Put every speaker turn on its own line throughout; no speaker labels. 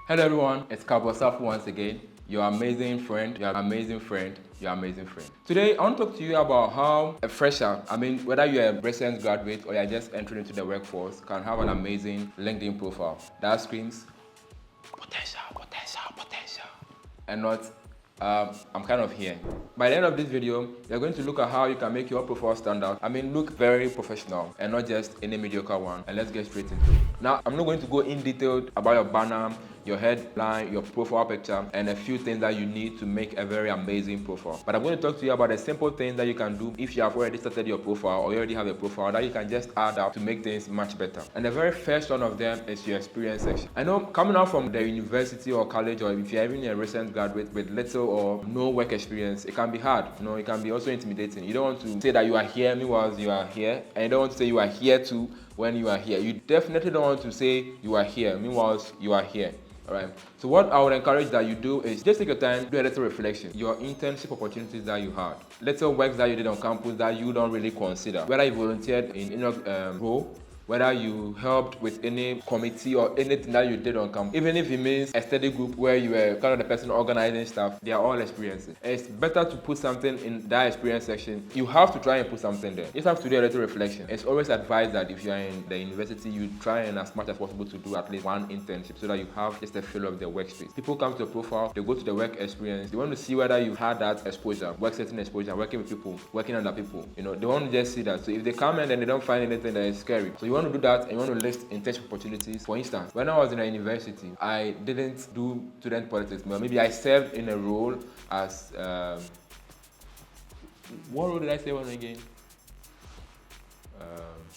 Hello everyone, it's Carbell Sarfo once again, your amazing friend, your amazing friend, your amazing friend. Today, I want to talk to you about how a fresher, whether you're a recent graduate or you're just entering into the workforce, can have an amazing LinkedIn profile that screams potential, potential, potential, and not I'm kind of here. By the end of this video, you're going to look at how you can make your profile stand out. Look very professional and not just any mediocre one. And let's get straight into it. Now, I'm not going to go in detail about your banner, your headline, your profile picture, and a few things that you need to make a very amazing profile. But I'm going to talk to you about the simple things that you can do if you have already started your profile or you already have a profile that you can just add up to make things much better. And the very first one of them is your experience section. I know coming out from the university or college, or if you're even a recent graduate with little or no work experience, it can be hard. It can be also intimidating. You don't want to say that you are here meanwhile you are here, and you don't want to say you are here too when you are here. You definitely don't want to say you are here meanwhile you are here. Alright, so what I would encourage that you do is just take your time, do a little reflection. Your internship opportunities that you had, little works that you did on campus that you don't really consider, whether you volunteered in any role, whether you helped with any committee or anything that you did on campus, even if it means a study group where you were kind of the person organizing stuff, they are all experiences. It's better to put something in that experience section. You have to try and put something there. You just have to do a little reflection. It's always advised that if you are in the university, you try and as much as possible to do at least one internship so that you have just a feel of the workspace. People come to the profile, they go to the work experience, they want to see whether you've had that exposure, work setting exposure, working with people, working under people. They want to just see that. So if they come in and they don't find anything that is scary, so you want to do that and you want to list internship opportunities. For instance, when I was in a university, I didn't do student politics, but maybe I served in a role as what role did I say once again?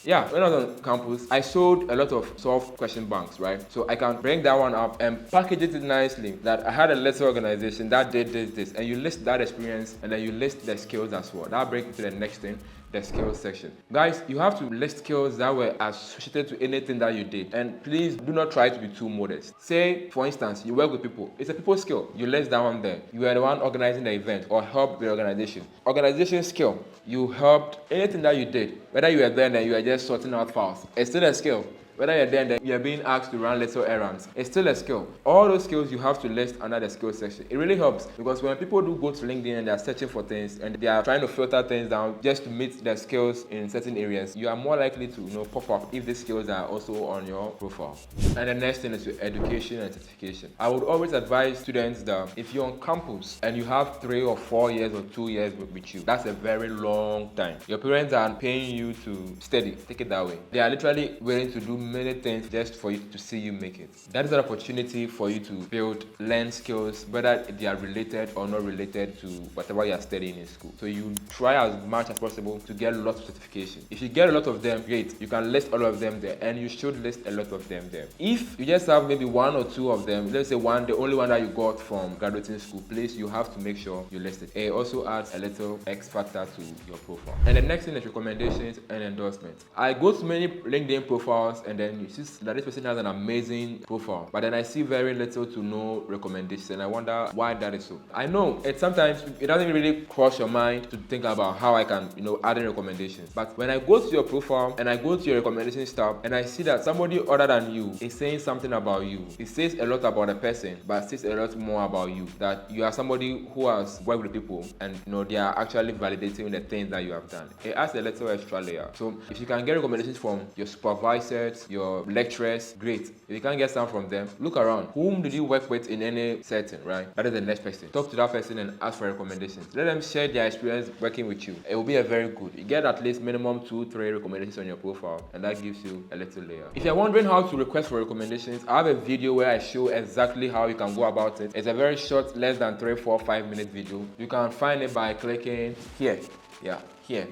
When I was on campus, I sold a lot of solved question banks, right? So I can bring that one up and package it nicely that I had a little organization that did this, and you list that experience and then you list the skills as well. That brings me to the next thing, the skills section. Guys, you have to list skills that were associated to anything that you did. And please do not try to be too modest. Say, for instance, you work with people. It's a people skill. You list that one there. You are the one organizing the event or helped the organization. Organization skill. You helped anything that you did. Whether you were there and you are just sorting out files. It's still a skill. Whether you're there and you're being asked to run little errands, it's still a skill. All those skills you have to list under the skills section. It really helps because when people do go to LinkedIn and they're searching for things and they are trying to filter things down just to meet their skills in certain areas, you are more likely to pop up if these skills are also on your profile. And the next thing is your education and certification. I would always advise students that if you're on campus and you have 3 or 4 years or 2 years with you, that's a very long time. Your parents are paying you to study. Take it that way. They are literally willing to do many things just for you to see you make it. That is an opportunity for you to learn skills, whether they are related or not related to whatever you are studying in school. So you try as much as possible to get lots of certification. If you get a lot of them, great. You can list all of them there, and you should list a lot of them there. If you just have maybe 1 or 2 of them, let's say the only one that you got from graduating school, please, you have to make sure you list it. It also adds a little X factor to your profile. And the next thing is recommendations and endorsements. I go to many LinkedIn profiles and then you see that this person has an amazing profile, but then I see very little to no recommendations, and I wonder why that is so. I know sometimes it doesn't really cross your mind to think about how I can add in recommendations, but when I go to your profile and I go to your recommendations tab and I see that somebody other than you is saying something about you, it says a lot about the person, but it says a lot more about you, that you are somebody who has worked with people and they are actually validating the things that you have done. It adds a little extra layer. So if you can get recommendations from your supervisors, your lecturers, great. If you can't get some from them, look around. Whom did you work with in any setting, right? That is the next person. Talk to that person and ask for recommendations. Let them share their experience working with you. It will be a very good. You get at least minimum 2-3 recommendations on your profile, and that gives you a little layer. If you're wondering how to request for recommendations, I have a video where I show exactly how you can go about it. It's a very short, less than 3, 4, 5 minute video. You can find it by clicking here. Yeah, here.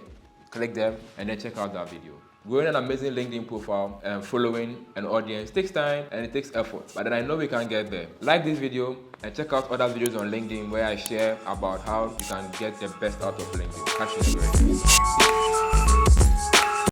Click them and then check out that video. Growing an amazing LinkedIn profile and following an audience takes time and it takes effort, but then I know we can get there. Like this video and check out other videos on LinkedIn where I share about how you can get the best out of LinkedIn. Catch you in the next video.